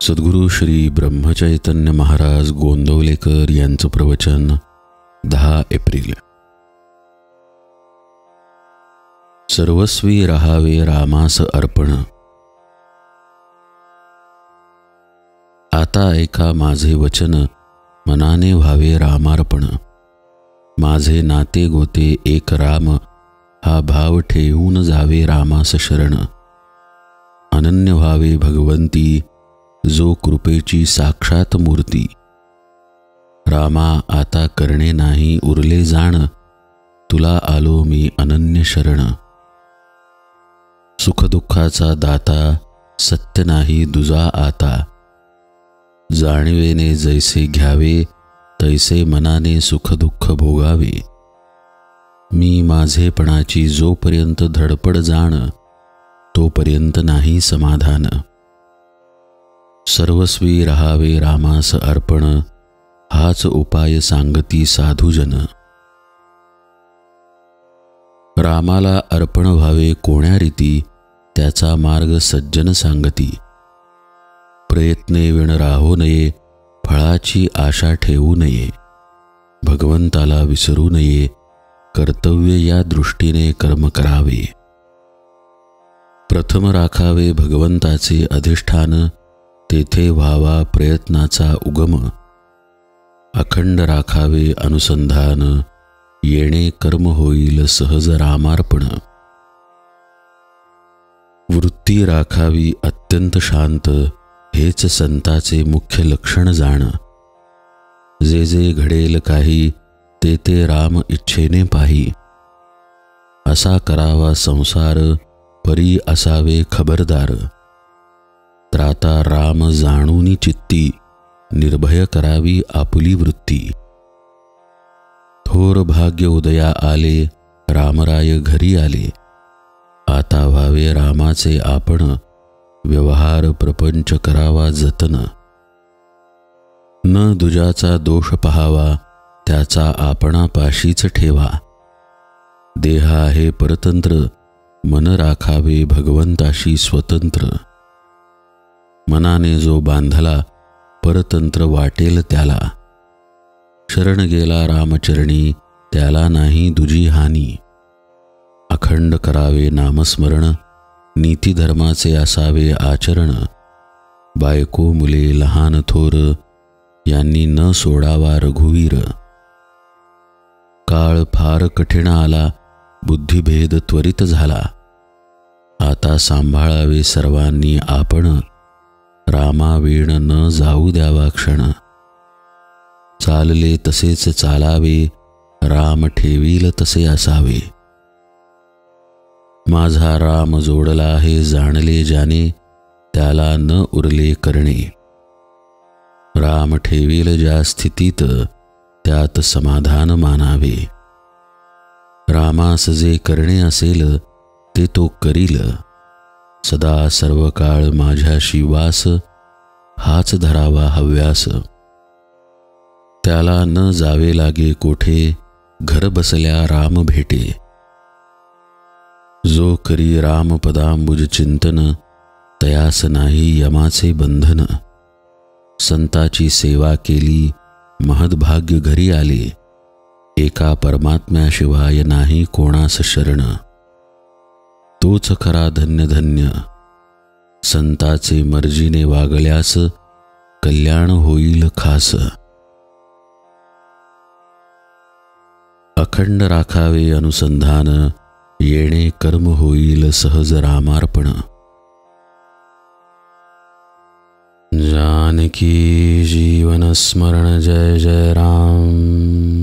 सद्गुरू श्री ब्रह्मचैतन्य महाराज गोंदवलेकर यांचं प्रवचन 10 एप्रिल. सर्वस्वी राहावे रामास अर्पण. आता ऐका माझे वचन, मनाने व्हावे रामार्पण. माझे नाते गोते एक राम, हा भाव ठेवून जावे रामास शरण. अनन्य व्हावे भगवंती, जो कृपेची साक्षात मूर्ती. रामा आता करणे नाही उरले जाण, तुला आलो मी अनन्य शरण. सुखदुःखाचा दाता, सत्य नाही दुजा आता. जाणिवेने जैसे घ्यावे, तैसे मनाने सुखदुःख भोगावे. मी माझेपणाची जोपर्यंत धडपड जाण, तोपर्यंत नाही समाधान. सर्वस्वी राहावे रामास अर्पण, हाच उपाय सांगती साधुजन. रामाला अर्पण व्हावे कोण्या रीती, त्याचा मार्ग सज्जन सांगती. प्रयत्ने विण राहो नये, फळाची आशा ठेवू नये. भगवंताला विसरू नये, कर्तव्य या दृष्टीने कर्म करावे. प्रथम राखावे भगवंताचे अधिष्ठान, तेथे व्हावा प्रयत्नाचा उगम. अखंड राखावे अनुसंधान, येणे कर्म होईल सहज रामार्पण. वृत्ती राखावी अत्यंत शांत, हेच संताचे मुख्य लक्षण जाण. जे जे घडेल काही, ते ते राम इच्छेने पाही. असा करावा संसार, परी असावे खबरदार. त्राता राम जाणूनी चित्ती, निर्भय करावी आपुली वृत्ती. थोर भाग्य उदया आले, रामराय घरी आले. आता व्हावे रामाचे आपण, व्यवहार प्रपंच करावा जतन. न दुजाचा दोष पहावा, त्याचा आपणापाशीच ठेवा. देह आहे परतंत्र, मन राखावे भगवंताशी स्वतंत्र. मनाने जो बांधला, परतंत्र वाटेल त्याला. शरण गेला रामचरणी, त्याला नाही दुजी हानी. अखंड करावे नामस्मरण, नीतिधर्माचे असावे आचरण. बायको मुले लहान थोर, यांनी न सोडावा रघुवीर. काळ फार कठीण आला, बुद्धिभेद त्वरित झाला. आता सांभाळावे सर्वांनी आपण, रामावीण न जाऊ द्यावा क्षण. चालले तसेच चालावे, राम ठेवील तसे असावे. माझा राम जोडला आहे जाणले ज्याने, त्याला न उरले करणे. राम ठेवील ज्या स्थितीत, त्यात समाधान मानावे. रामास जे करणे असेल, ते तो करील. सदा सर्व काळ माझ्याशी वास, हाच धरावा हव्यास. त्याला न जावे लागे कोठे, घर बसल्या राम भेटे. जो करी रामपदांबुज चिंतन, तयास नाही यमाचे बंधन. संताची सेवा केली, महद्भाग्य घरी आले. एका परमात्म्याशिवाय नाही कोणास शरण. तोच खरा धन्य धन्य, संताचे मर्जीने वागल्यास, कल्याण होईल खास. अखंड राखावे अनुसंधान, येणे कर्म होईल सहज रामार्पण. जानकी जीवन स्मरण जय जय राम.